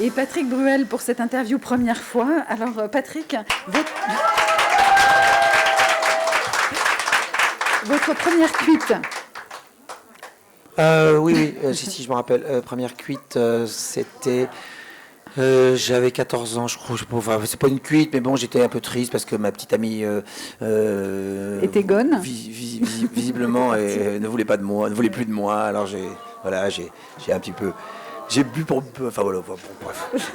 Et Patrick Bruel pour cette interview première fois. Alors Patrick, votre première cuite. Oui, si, je me rappelle. Première cuite, c'était... j'avais 14 ans, je crois. Enfin, c'est pas une cuite, mais bon, j'étais un peu triste parce que ma petite amie était gonne. Visiblement ne voulait pas de moi, ne voulait plus de moi. Alors j'ai un petit peu... J'ai bu pour... Enfin voilà, bon, bref.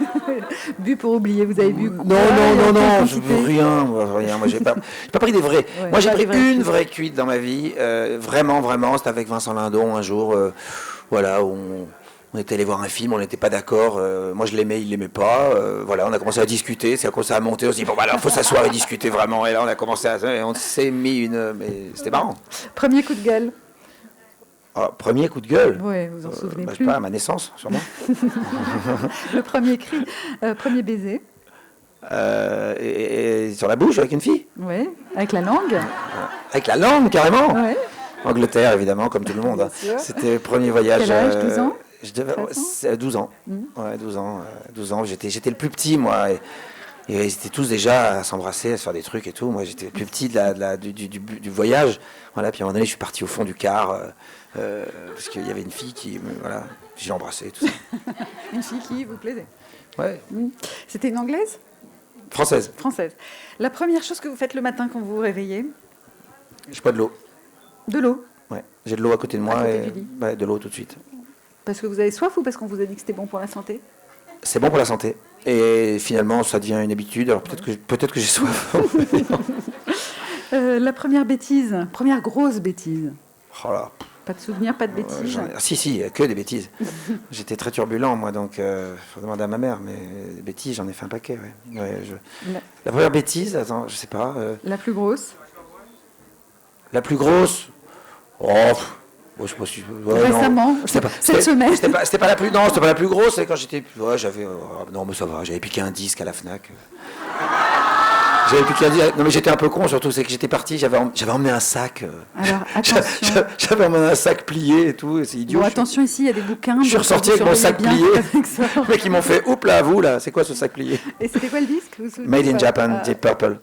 Bu pour oublier, vous avez bu quoi? Non, je veux rien. Moi, j'ai pas pris des vrais. Ouais, moi, j'ai pris une cuites. vraie cuite dans ma vie. Vraiment, c'était avec Vincent Lindon un jour. Voilà, on était allé voir un film, on n'était pas d'accord. Moi, je l'aimais, il l'aimait pas. Voilà, on a commencé à discuter. C'est quand ça a monté, on s'est dit, bon, bah alors, faut s'asseoir et discuter vraiment. Et là, on a commencé on s'est mis une... Mais c'était marrant. Premier coup de gueule. Ah, premier coup de gueule. Oui, vous en souvenez Je plus. sais pas, à ma naissance, sûrement. Le premier cri, premier baiser. Et sur la bouche avec une fille. Oui, avec la langue. Avec la langue, carrément. Ouais. Angleterre, évidemment, comme tout le monde. C'était le premier voyage. Quel âge, 12 ans? Je devais, 12 ans. Ouais, 12 ans. J'étais le plus petit, moi. Et ils étaient tous déjà à s'embrasser, à se faire des trucs et tout. Moi, j'étais le plus petit du voyage. Voilà, puis à un moment donné, je suis parti au fond du car. Parce qu'il y avait une fille qui... Voilà, j'ai embrassé, tout ça. Une fille qui vous plaisait. Ouais. C'était une Anglaise? Française. Française. La première chose que vous faites le matin quand vous vous réveillez? Je bois de l'eau. De l'eau? Ouais. J'ai de l'eau à côté de moi. À côté du lit. Ouais, de l'eau tout de suite. Parce que vous avez soif ou parce qu'on vous a dit que c'était bon pour la santé? C'est bon pour la santé. Et finalement, ça devient une habitude. Alors peut-être que j'ai soif. La première bêtise, première grosse bêtise. Oh là. Pas de souvenir, pas de bêtises. Si, que des bêtises. J'étais très turbulent, moi, donc faut demander à ma mère, mais des bêtises, j'en ai fait un paquet. Ouais. La première bêtise, attends, je sais pas. La plus grosse? La plus grosse? Oh, je sais pas si... Récemment, cette semaine. C'était pas la plus... Non, c'était pas la plus grosse, c'est quand j'étais... Ouais, j'avais... non, mais ça va, j'avais piqué un disque à la FNAC. J'avais piqué un disque... Non, mais j'étais un peu con, surtout, c'est que j'étais parti, j'avais emmené un sac... Alors, attention. J'avais emmené un sac plié et tout, c'est idiot. Bon, attention, ici, il y a des bouquins. Je suis ressorti avec mon sac plié. Les mecs, ils m'ont fait, oups là, vous là, c'est quoi ce sac plié? Et c'était quoi le disque? Made in Japan, Deep Purple.